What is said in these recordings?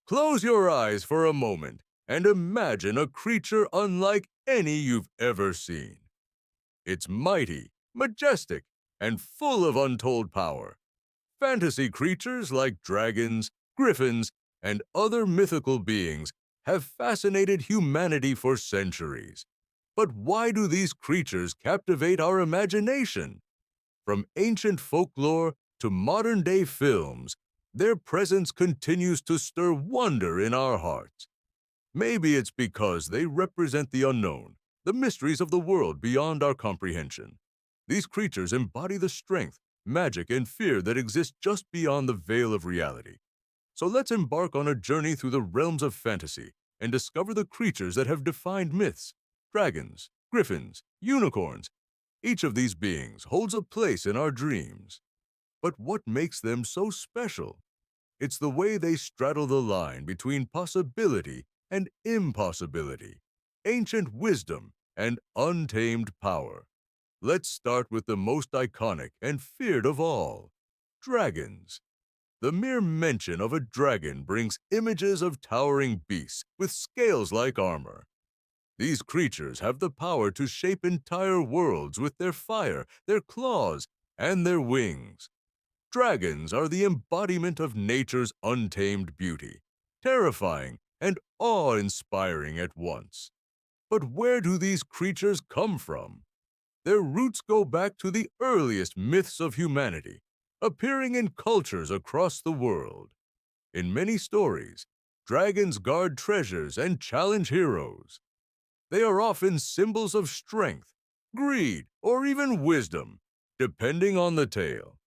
Close your eyes for a moment and imagine a creature unlike any you've ever seen. It's mighty, majestic, and full of untold power. Fantasy creatures like dragons, griffins, and other mythical beings have fascinated humanity for centuries. But why do these creatures captivate our imagination? From ancient folklore to modern-day films, their presence continues to stir wonder in our hearts. Maybe it's because they represent the unknown, the mysteries of the world beyond our comprehension. These creatures embody the strength, magic, and fear that exist just beyond the veil of reality. So let's embark on a journey through the realms of fantasy and discover the creatures that have defined myths: dragons, griffins, unicorns. Each of these beings holds a place in our dreams. But what makes them so special? It's the way they straddle the line between possibility and impossibility, ancient wisdom and untamed power. Let's start with the most iconic and feared of all: dragons. The mere mention of a dragon brings images of towering beasts with scales like armor. These creatures have the power to shape entire worlds with their fire, their claws, and their wings. Dragons are the embodiment of nature's untamed beauty, terrifying and awe-inspiring at once. But where do these creatures come from? Their roots go back to the earliest myths of humanity, appearing in cultures across the world. In many stories, dragons guard treasures and challenge heroes. They are often symbols of strength, greed, or even wisdom, depending on the tale.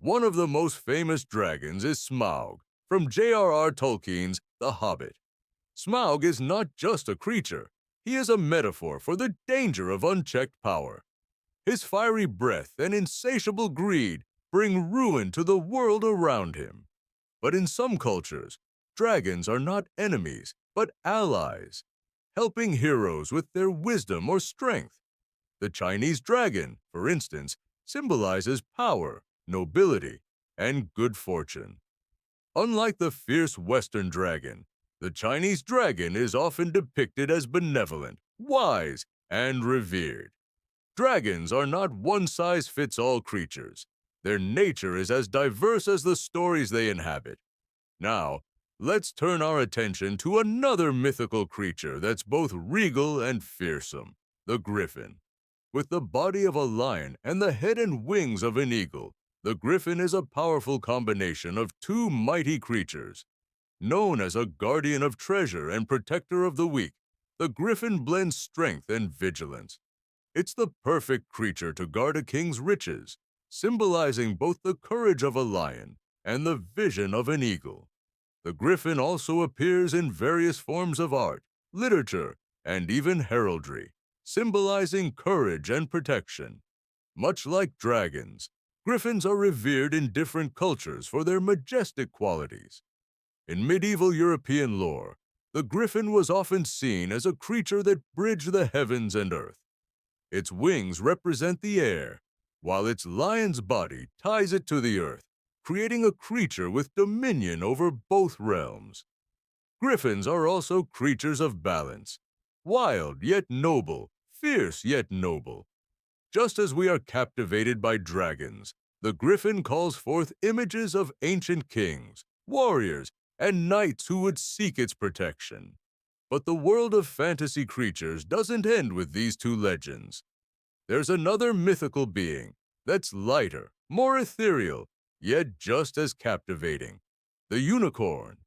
One of the most famous dragons is Smaug, from J.R.R. Tolkien's The Hobbit. Smaug is not just a creature, he is a metaphor for the danger of unchecked power. His fiery breath and insatiable greed bring ruin to the world around him. But in some cultures, dragons are not enemies, but allies, helping heroes with their wisdom or strength. The Chinese dragon, for instance, symbolizes power, nobility, and good fortune. Unlike the fierce Western dragon, the Chinese dragon is often depicted as benevolent, wise, and revered. Dragons are not one-size-fits-all creatures. Their nature is as diverse as the stories they inhabit. Now, let's turn our attention to another mythical creature that's both regal and fearsome: the griffin. With the body of a lion and the head and wings of an eagle, the griffin is a powerful combination of two mighty creatures. Known as a guardian of treasure and protector of the weak, the griffin blends strength and vigilance. It's the perfect creature to guard a king's riches, symbolizing both the courage of a lion and the vision of an eagle. The griffin also appears in various forms of art, literature, and even heraldry, symbolizing courage and protection. Much like dragons, griffins are revered in different cultures for their majestic qualities. In medieval European lore, the griffin was often seen as a creature that bridged the heavens and earth. Its wings represent the air, while its lion's body ties it to the earth, creating a creature with dominion over both realms. Griffins are also creatures of balance, wild yet noble, fierce yet noble. Just as we are captivated by dragons, the griffin calls forth images of ancient kings, warriors, and knights who would seek its protection. But the world of fantasy creatures doesn't end with these two legends. There's another mythical being that's lighter, more ethereal, yet just as captivating: the unicorn.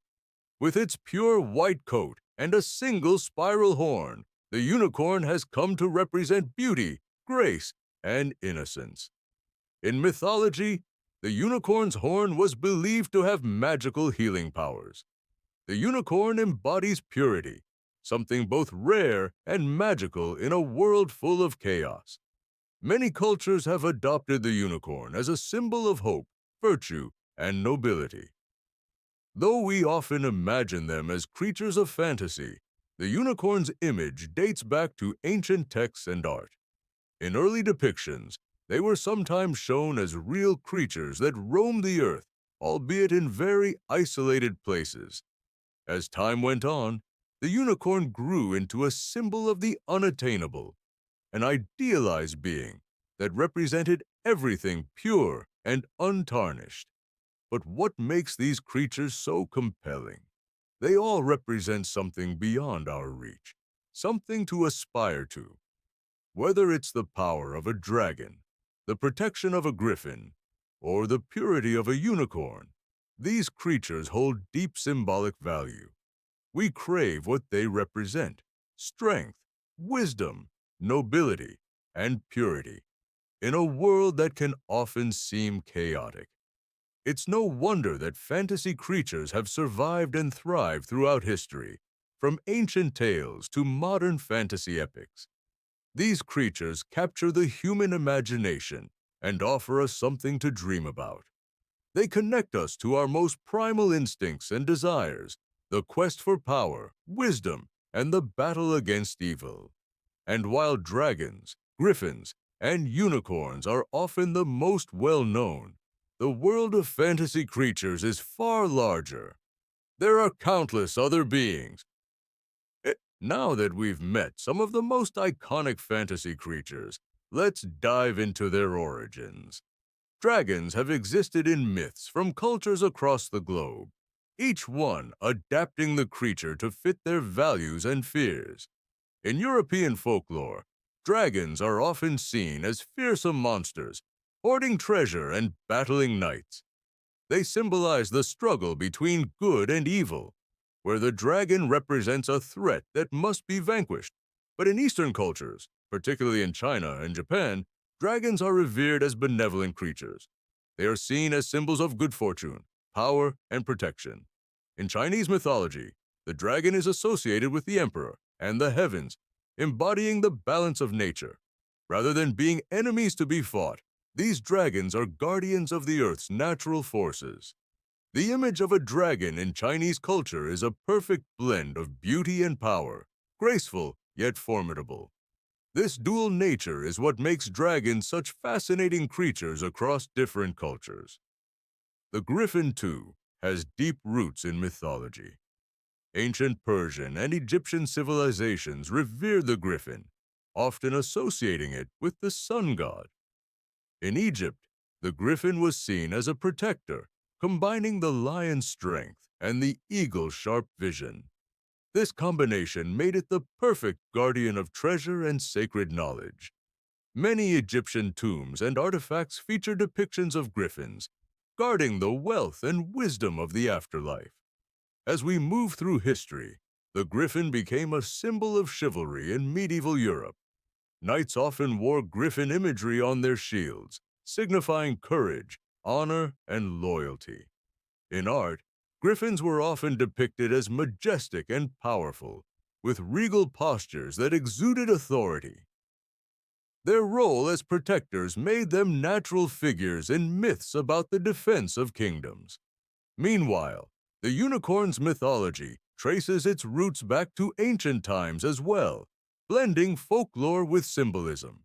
With its pure white coat and a single spiral horn, the unicorn has come to represent beauty, grace, and innocence. In mythology, the unicorn's horn was believed to have magical healing powers. The unicorn embodies purity, something both rare and magical in a world full of chaos. Many cultures have adopted the unicorn as a symbol of hope, virtue, and nobility. Though we often imagine them as creatures of fantasy, the unicorn's image dates back to ancient texts and art. In early depictions, they were sometimes shown as real creatures that roamed the earth, albeit in very isolated places. As time went on, the unicorn grew into a symbol of the unattainable, an idealized being that represented everything pure and untarnished. But what makes these creatures so compelling? They all represent something beyond our reach, something to aspire to. Whether it's the power of a dragon, the protection of a griffin, or the purity of a unicorn, these creatures hold deep symbolic value. We crave what they represent: strength, wisdom, nobility, and purity, in a world that can often seem chaotic. It's no wonder that fantasy creatures have survived and thrived throughout history, from ancient tales to modern fantasy epics. These creatures capture the human imagination and offer us something to dream about. They connect us to our most primal instincts and desires, the quest for power, wisdom, and the battle against evil. And while dragons, griffins, and unicorns are often the most well-known, the world of fantasy creatures is far larger. There are countless other beings. Now that we've met some of the most iconic fantasy creatures, let's dive into their origins. Dragons have existed in myths from cultures across the globe, each one adapting the creature to fit their values and fears. In European folklore, dragons are often seen as fearsome monsters, hoarding treasure and battling knights. They symbolize the struggle between good and evil, where the dragon represents a threat that must be vanquished. But in Eastern cultures, particularly in China and Japan, dragons are revered as benevolent creatures. They are seen as symbols of good fortune, power, and protection. In Chinese mythology, the dragon is associated with the emperor and the heavens, embodying the balance of nature. Rather than being enemies to be fought, these dragons are guardians of the earth's natural forces. The image of a dragon in Chinese culture is a perfect blend of beauty and power, graceful yet formidable. This dual nature is what makes dragons such fascinating creatures across different cultures. The griffin, too, has deep roots in mythology. Ancient Persian and Egyptian civilizations revered the griffin, often associating it with the sun god. In Egypt, the griffin was seen as a protector, combining the lion's strength and the eagle's sharp vision. This combination made it the perfect guardian of treasure and sacred knowledge. Many Egyptian tombs and artifacts feature depictions of griffins, guarding the wealth and wisdom of the afterlife. As we move through history, the griffin became a symbol of chivalry in medieval Europe. Knights often wore griffin imagery on their shields, signifying courage, honor, and loyalty. In art, griffins were often depicted as majestic and powerful, with regal postures that exuded authority. Their role as protectors made them natural figures in myths about the defense of kingdoms. Meanwhile, the unicorn's mythology traces its roots back to ancient times as well, blending folklore with symbolism.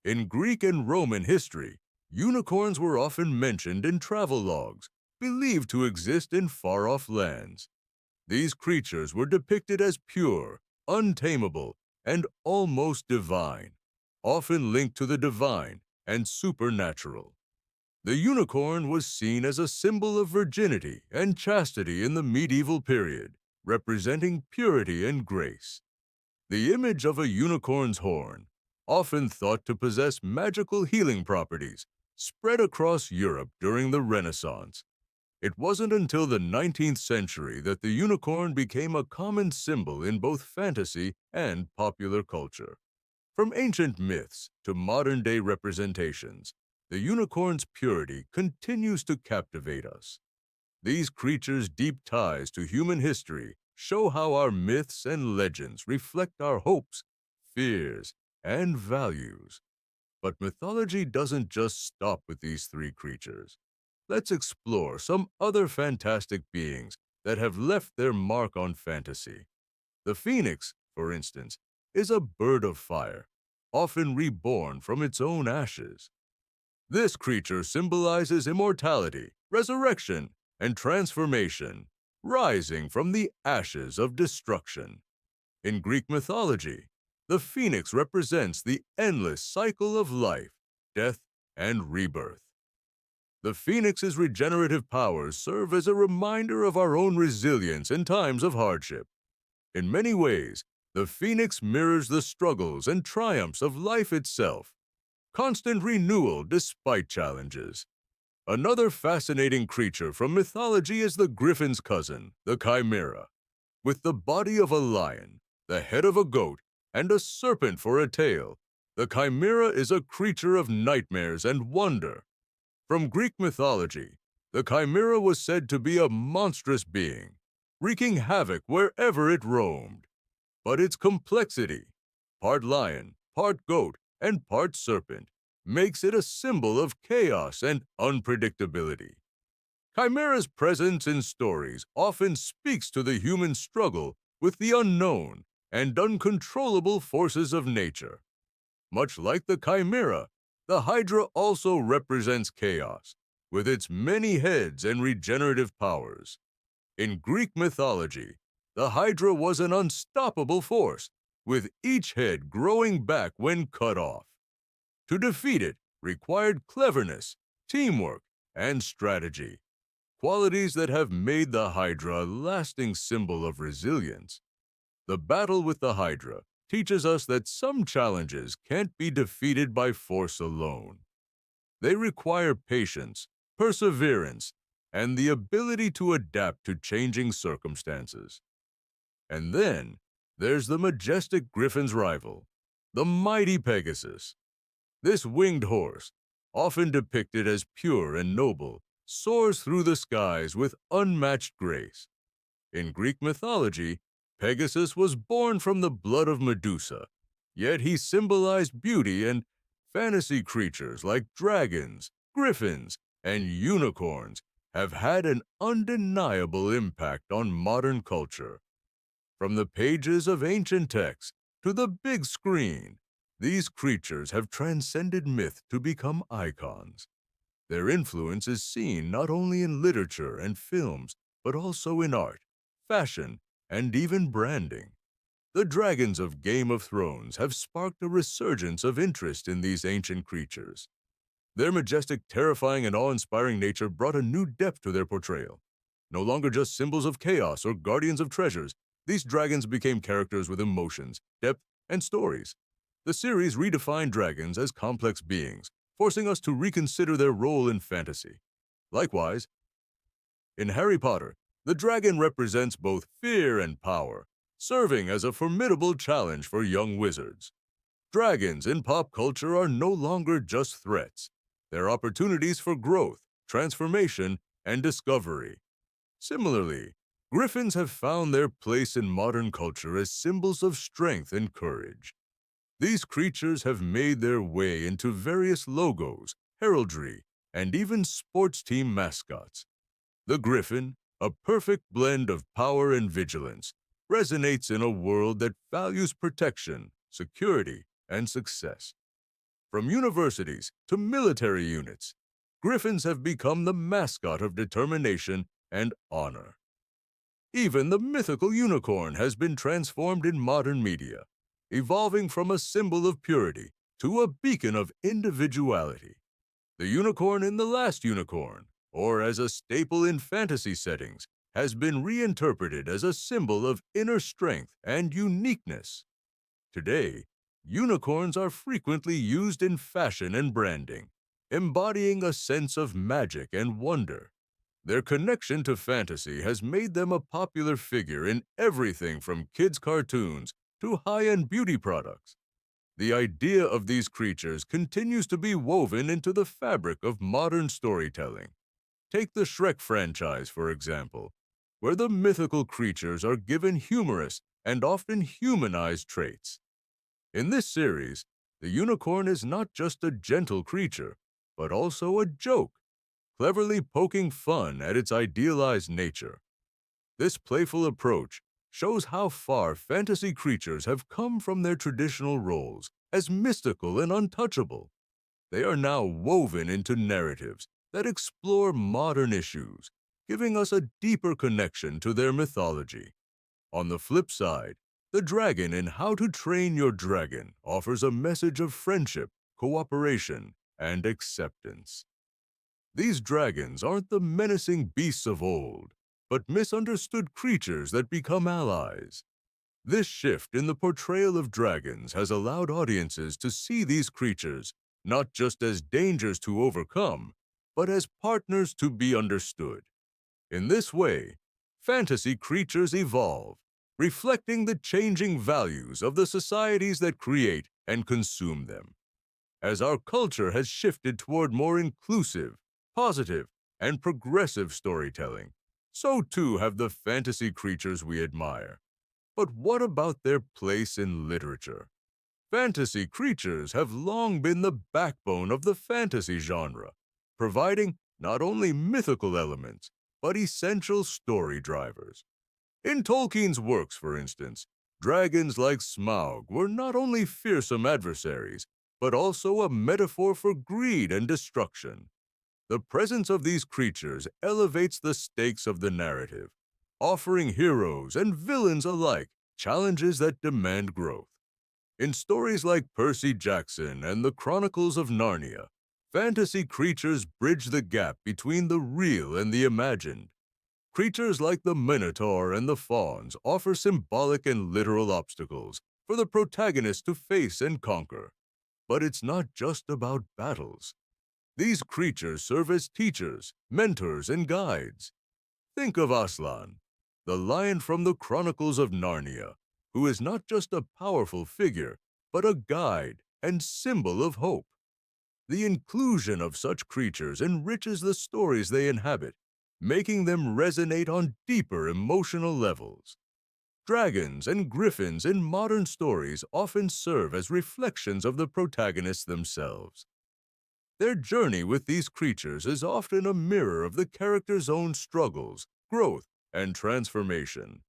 In Greek and Roman history, unicorns were often mentioned in travel logs, believed to exist in far-off lands. These creatures were depicted as pure, untamable, and almost divine, often linked to the divine and supernatural. The unicorn was seen as a symbol of virginity and chastity in the medieval period, representing purity and grace. The image of a unicorn's horn, often thought to possess magical healing properties, spread across Europe during the Renaissance. It wasn't until the 19th century that the unicorn became a common symbol in both fantasy and popular culture. From ancient myths to modern-day representations, the unicorn's purity continues to captivate us. These creatures' deep ties to human history show how our myths and legends reflect our hopes, fears, and values. But mythology doesn't just stop with these three creatures. Let's explore some other fantastic beings that have left their mark on fantasy. The phoenix, for instance, is a bird of fire, often reborn from its own ashes. This creature symbolizes immortality, resurrection, and transformation, rising from the ashes of destruction. In Greek mythology, the phoenix represents the endless cycle of life, death, and rebirth. The phoenix's regenerative powers serve as a reminder of our own resilience in times of hardship. In many ways, the phoenix mirrors the struggles and triumphs of life itself, constant renewal despite challenges. Another fascinating creature from mythology is the griffin's cousin, the chimera. With the body of a lion, the head of a goat, and a serpent for a tail, the chimera is a creature of nightmares and wonder. From Greek mythology, the chimera was said to be a monstrous being, wreaking havoc wherever it roamed. But its complexity, part lion, part goat, and part serpent, makes it a symbol of chaos and unpredictability. Chimera's presence in stories often speaks to the human struggle with the unknown and uncontrollable forces of nature. Much like the chimera, the hydra also represents chaos, with its many heads and regenerative powers. In Greek mythology, the hydra was an unstoppable force, with each head growing back when cut off. To defeat it required cleverness, teamwork, and strategy, qualities that have made the hydra a lasting symbol of resilience. The battle with the hydra teaches us that some challenges can't be defeated by force alone. They require patience, perseverance, and the ability to adapt to changing circumstances. And then, there's the majestic griffin's rival, the mighty Pegasus. This winged horse, often depicted as pure and noble, soars through the skies with unmatched grace. In Greek mythology, Pegasus was born from the blood of Medusa, yet he symbolized beauty, and fantasy creatures like dragons, griffins, and unicorns have had an undeniable impact on modern culture. From the pages of ancient texts to the big screen, these creatures have transcended myth to become icons. Their influence is seen not only in literature and films, but also in art, fashion, and even branding. The dragons of Game of Thrones have sparked a resurgence of interest in these ancient creatures. Their majestic, terrifying, and awe-inspiring nature brought a new depth to their portrayal. No longer just symbols of chaos or guardians of treasures, these dragons became characters with emotions, depth, and stories. The series redefined dragons as complex beings, forcing us to reconsider their role in fantasy. Likewise, in Harry Potter, the dragon represents both fear and power, serving as a formidable challenge for young wizards. Dragons in pop culture are no longer just threats. They're opportunities for growth, transformation, and discovery. Similarly, griffins have found their place in modern culture as symbols of strength and courage. These creatures have made their way into various logos, heraldry, and even sports team mascots. The griffin, a perfect blend of power and vigilance, resonates in a world that values protection, security, and success. From universities to military units, griffins have become the mascot of determination and honor. Even the mythical unicorn has been transformed in modern media, evolving from a symbol of purity to a beacon of individuality. The unicorn in The Last Unicorn, or as a staple in fantasy settings, has been reinterpreted as a symbol of inner strength and uniqueness. Today, unicorns are frequently used in fashion and branding, embodying a sense of magic and wonder. Their connection to fantasy has made them a popular figure in everything from kids' cartoons to high-end beauty products. The idea of these creatures continues to be woven into the fabric of modern storytelling. Take the Shrek franchise, for example, where the mythical creatures are given humorous and often humanized traits. In this series, the unicorn is not just a gentle creature, but also a joke, cleverly poking fun at its idealized nature. This playful approach shows how far fantasy creatures have come from their traditional roles as mystical and untouchable. They are now woven into narratives that explore modern issues, giving us a deeper connection to their mythology. On the flip side, the dragon in How to Train Your Dragon offers a message of friendship, cooperation, and acceptance. These dragons aren't the menacing beasts of old, but misunderstood creatures that become allies. This shift in the portrayal of dragons has allowed audiences to see these creatures not just as dangers to overcome, but as partners to be understood. In this way, fantasy creatures evolve, reflecting the changing values of the societies that create and consume them. As our culture has shifted toward more inclusive, positive, and progressive storytelling, so too have the fantasy creatures we admire. But what about their place in literature? Fantasy creatures have long been the backbone of the fantasy genre, providing not only mythical elements, but essential story drivers. In Tolkien's works, for instance, dragons like Smaug were not only fearsome adversaries, but also a metaphor for greed and destruction. The presence of these creatures elevates the stakes of the narrative, offering heroes and villains alike challenges that demand growth. In stories like Percy Jackson and the Chronicles of Narnia, fantasy creatures bridge the gap between the real and the imagined. Creatures like the Minotaur and the Fauns offer symbolic and literal obstacles for the protagonist to face and conquer. But it's not just about battles. These creatures serve as teachers, mentors, and guides. Think of Aslan, the lion from the Chronicles of Narnia, who is not just a powerful figure, but a guide and symbol of hope. The inclusion of such creatures enriches the stories they inhabit, making them resonate on deeper emotional levels. Dragons and griffins in modern stories often serve as reflections of the protagonists themselves. Their journey with these creatures is often a mirror of the character's own struggles, growth, and transformation.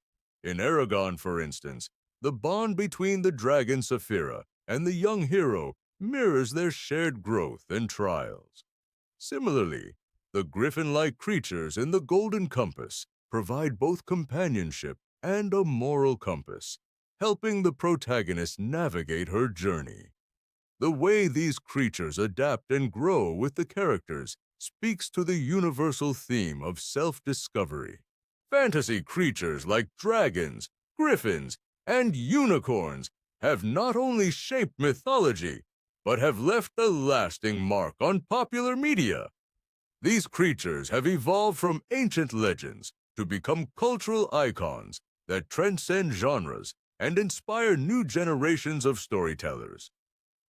In Aragon, for instance, the bond between the dragon Saphira and the young hero mirrors their shared growth and trials. Similarly, the griffin-like creatures in the Golden Compass provide both companionship and a moral compass, helping the protagonist navigate her journey. The way these creatures adapt and grow with the characters speaks to the universal theme of self-discovery. Fantasy creatures like dragons, griffins, and unicorns have not only shaped mythology, but have left a lasting mark on popular media. These creatures have evolved from ancient legends to become cultural icons that transcend genres and inspire new generations of storytellers.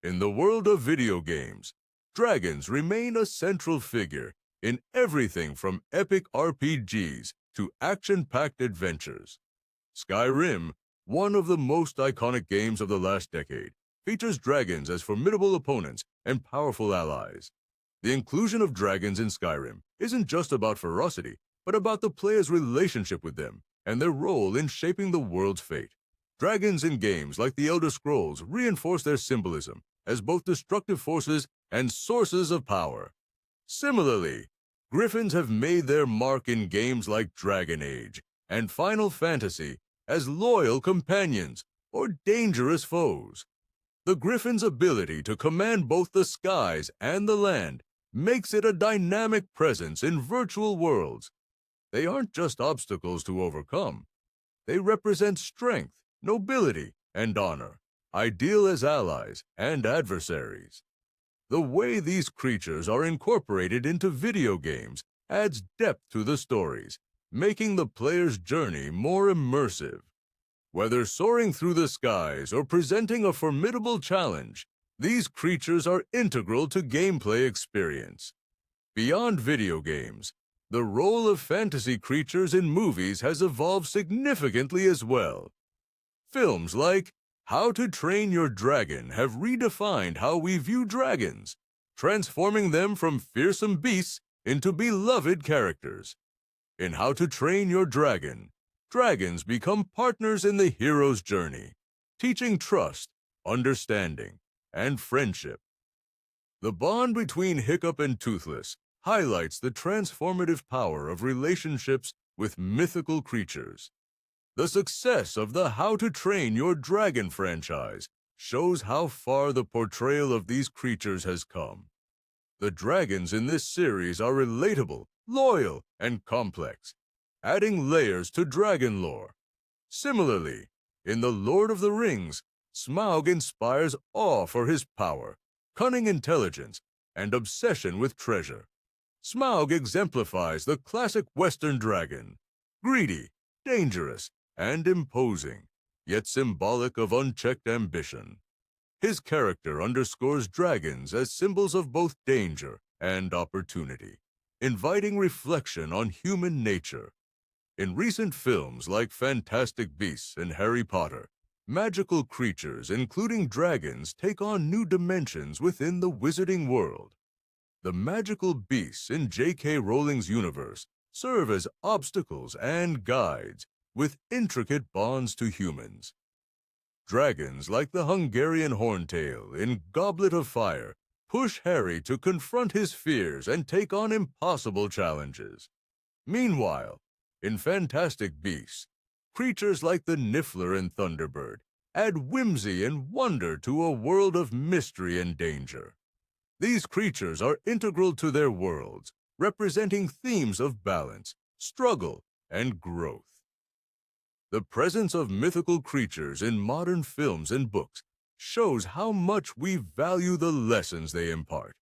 In the world of video games, dragons remain a central figure in everything from epic RPGs to action-packed adventures. Skyrim, one of the most iconic games of the last decade, features dragons as formidable opponents and powerful allies. The inclusion of dragons in Skyrim isn't just about ferocity, but about the player's relationship with them and their role in shaping the world's fate. Dragons in games like The Elder Scrolls reinforce their symbolism as both destructive forces and sources of power. Similarly, griffins have made their mark in games like Dragon Age and Final Fantasy as loyal companions or dangerous foes. The griffin's ability to command both the skies and the land makes it a dynamic presence in virtual worlds. They aren't just obstacles to overcome. They represent strength, nobility, and honor, ideal as allies and adversaries. The way these creatures are incorporated into video games adds depth to the stories, making the player's journey more immersive. Whether soaring through the skies or presenting a formidable challenge, these creatures are integral to gameplay experience. Beyond video games, the role of fantasy creatures in movies has evolved significantly as well. Films like How to Train Your Dragon have redefined how we view dragons, transforming them from fearsome beasts into beloved characters. In How to Train Your Dragon, dragons become partners in the hero's journey, teaching trust, understanding, and friendship. The bond between Hiccup and Toothless highlights the transformative power of relationships with mythical creatures. The success of the How to Train Your Dragon franchise shows how far the portrayal of these creatures has come. The dragons in this series are relatable, loyal, and complex, adding layers to dragon lore. Similarly, in The Lord of the Rings, Smaug inspires awe for his power, cunning intelligence, and obsession with treasure. Smaug exemplifies the classic Western dragon, greedy, dangerous, and imposing, yet symbolic of unchecked ambition. His character underscores dragons as symbols of both danger and opportunity, inviting reflection on human nature. In recent films like Fantastic Beasts and Harry Potter, magical creatures, including dragons, take on new dimensions within the wizarding world. The magical beasts in J.K. Rowling's universe serve as obstacles and guides, with intricate bonds to humans. Dragons like the Hungarian Horntail in Goblet of Fire push Harry to confront his fears and take on impossible challenges. Meanwhile, in Fantastic Beasts, creatures like the Niffler and Thunderbird add whimsy and wonder to a world of mystery and danger. These creatures are integral to their worlds, representing themes of balance, struggle, and growth. The presence of mythical creatures in modern films and books shows how much we value the lessons they impart.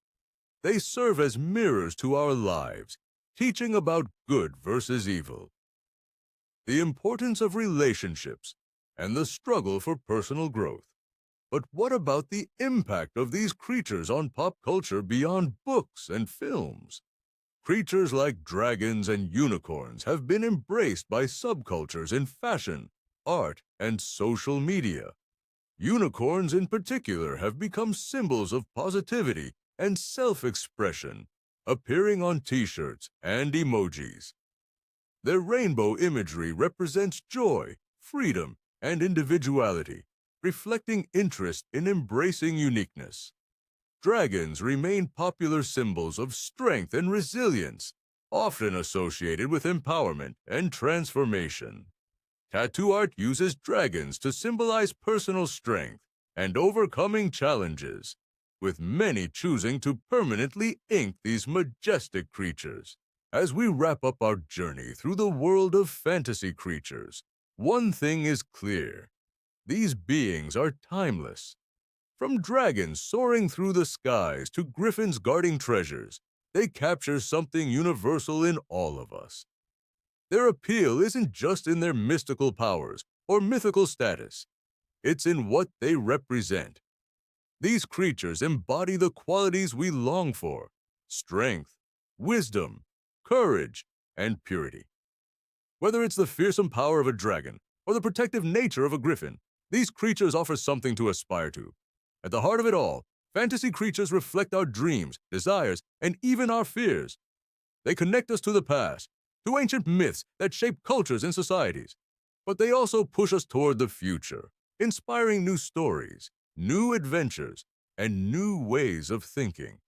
They serve as mirrors to our lives, teaching about good versus evil, the importance of relationships, and the struggle for personal growth. But what about the impact of these creatures on pop culture beyond books and films? Creatures like dragons and unicorns have been embraced by subcultures in fashion, art, and social media. Unicorns in particular have become symbols of positivity and self-expression, appearing on t-shirts and emojis. Their rainbow imagery represents joy, freedom, and individuality, reflecting interest in embracing uniqueness. Dragons remain popular symbols of strength and resilience, often associated with empowerment and transformation. Tattoo art uses dragons to symbolize personal strength and overcoming challenges, with many choosing to permanently ink these majestic creatures. As we wrap up our journey through the world of fantasy creatures, one thing is clear: these beings are timeless. From dragons soaring through the skies to griffins guarding treasures, they capture something universal in all of us. Their appeal isn't just in their mystical powers or mythical status. It's in what they represent. These creatures embody the qualities we long for: strength, wisdom, courage, and purity. Whether it's the fearsome power of a dragon or the protective nature of a griffin, these creatures offer something to aspire to. At the heart of it all, fantasy creatures reflect our dreams, desires, and even our fears. They connect us to the past, to ancient myths that shape cultures and societies. But they also push us toward the future, inspiring new stories, new adventures, and new ways of thinking.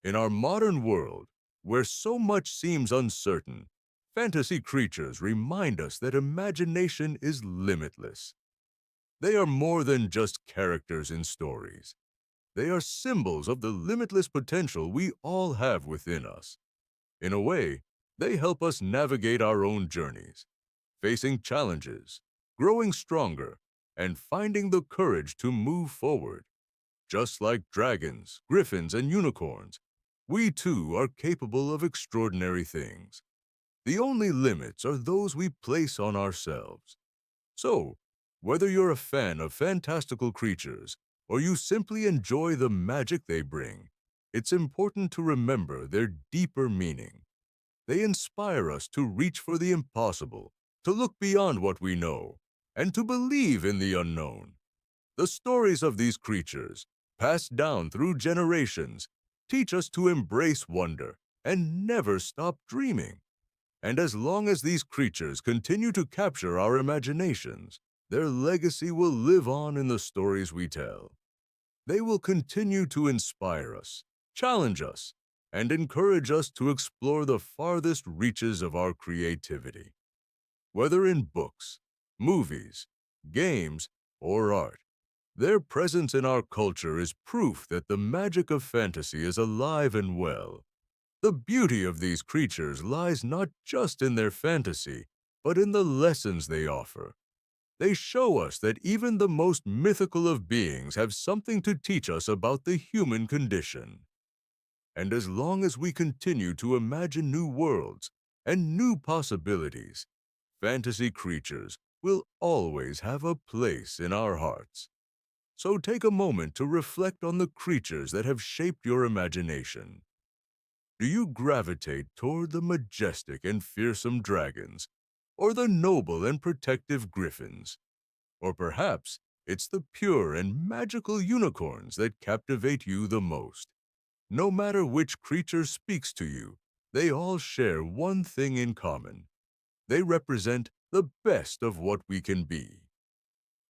In our modern world, where so much seems uncertain, fantasy creatures remind us that imagination is limitless. They are more than just characters in stories. They are symbols of the limitless potential we all have within us. In a way, they help us navigate our own journeys, facing challenges, growing stronger, and finding the courage to move forward. Just like dragons, griffins, and unicorns, we too are capable of extraordinary things. The only limits are those we place on ourselves. So, whether you're a fan of fantastical creatures or you simply enjoy the magic they bring, it's important to remember their deeper meaning. They inspire us to reach for the impossible, to look beyond what we know, and to believe in the unknown. The stories of these creatures, passed down through generations, teach us to embrace wonder and never stop dreaming. And as long as these creatures continue to capture our imaginations, their legacy will live on in the stories we tell. They will continue to inspire us, challenge us, and encourage us to explore the farthest reaches of our creativity. Whether in books, movies, games, or art, their presence in our culture is proof that the magic of fantasy is alive and well. The beauty of these creatures lies not just in their fantasy, but in the lessons they offer. They show us that even the most mythical of beings have something to teach us about the human condition. And as long as we continue to imagine new worlds and new possibilities, fantasy creatures will always have a place in our hearts. So take a moment to reflect on the creatures that have shaped your imagination. Do you gravitate toward the majestic and fearsome dragons, or the noble and protective griffins? Or perhaps it's the pure and magical unicorns that captivate you the most. No matter which creature speaks to you, they all share one thing in common. They represent the best of what we can be.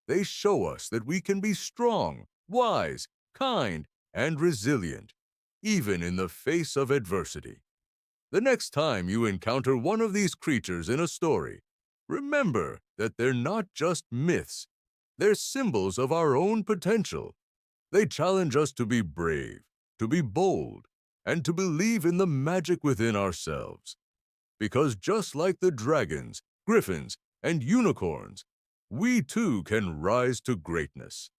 They show us that we can be strong, wise, kind, and resilient, even in the face of adversity. The next time you encounter one of these creatures in a story, remember that they're not just myths, they're symbols of our own potential. They challenge us to be brave, to be bold, and to believe in the magic within ourselves. Because just like the dragons, griffins, and unicorns, we too can rise to greatness.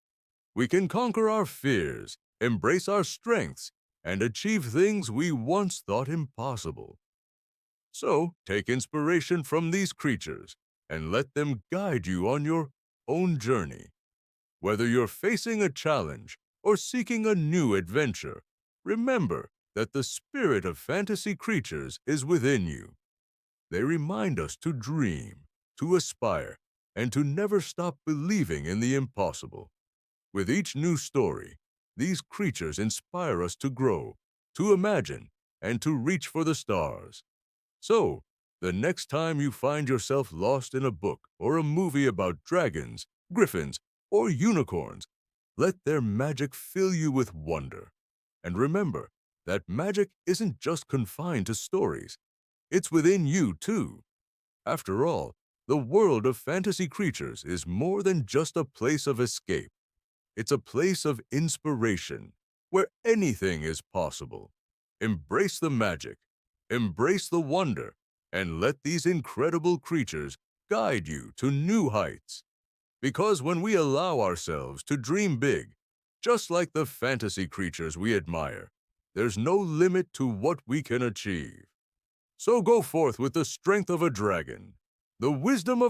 We can conquer our fears, embrace our strengths, and achieve things we once thought impossible. So, take inspiration from these creatures and let them guide you on your own journey. Whether you're facing a challenge or seeking a new adventure, remember that the spirit of fantasy creatures is within you. They remind us to dream, to aspire, and to never stop believing in the impossible. With each new story, these creatures inspire us to grow, to imagine, and to reach for the stars. So, the next time you find yourself lost in a book or a movie about dragons, griffins, or unicorns, let their magic fill you with wonder. And remember that magic isn't just confined to stories. It's within you, too. After all, the world of fantasy creatures is more than just a place of escape. It's a place of inspiration, where anything is possible. Embrace the magic, embrace the wonder, and let these incredible creatures guide you to new heights. Because when we allow ourselves to dream big, just like the fantasy creatures we admire, there's no limit to what we can achieve. So go forth with the strength of a dragon, the wisdom of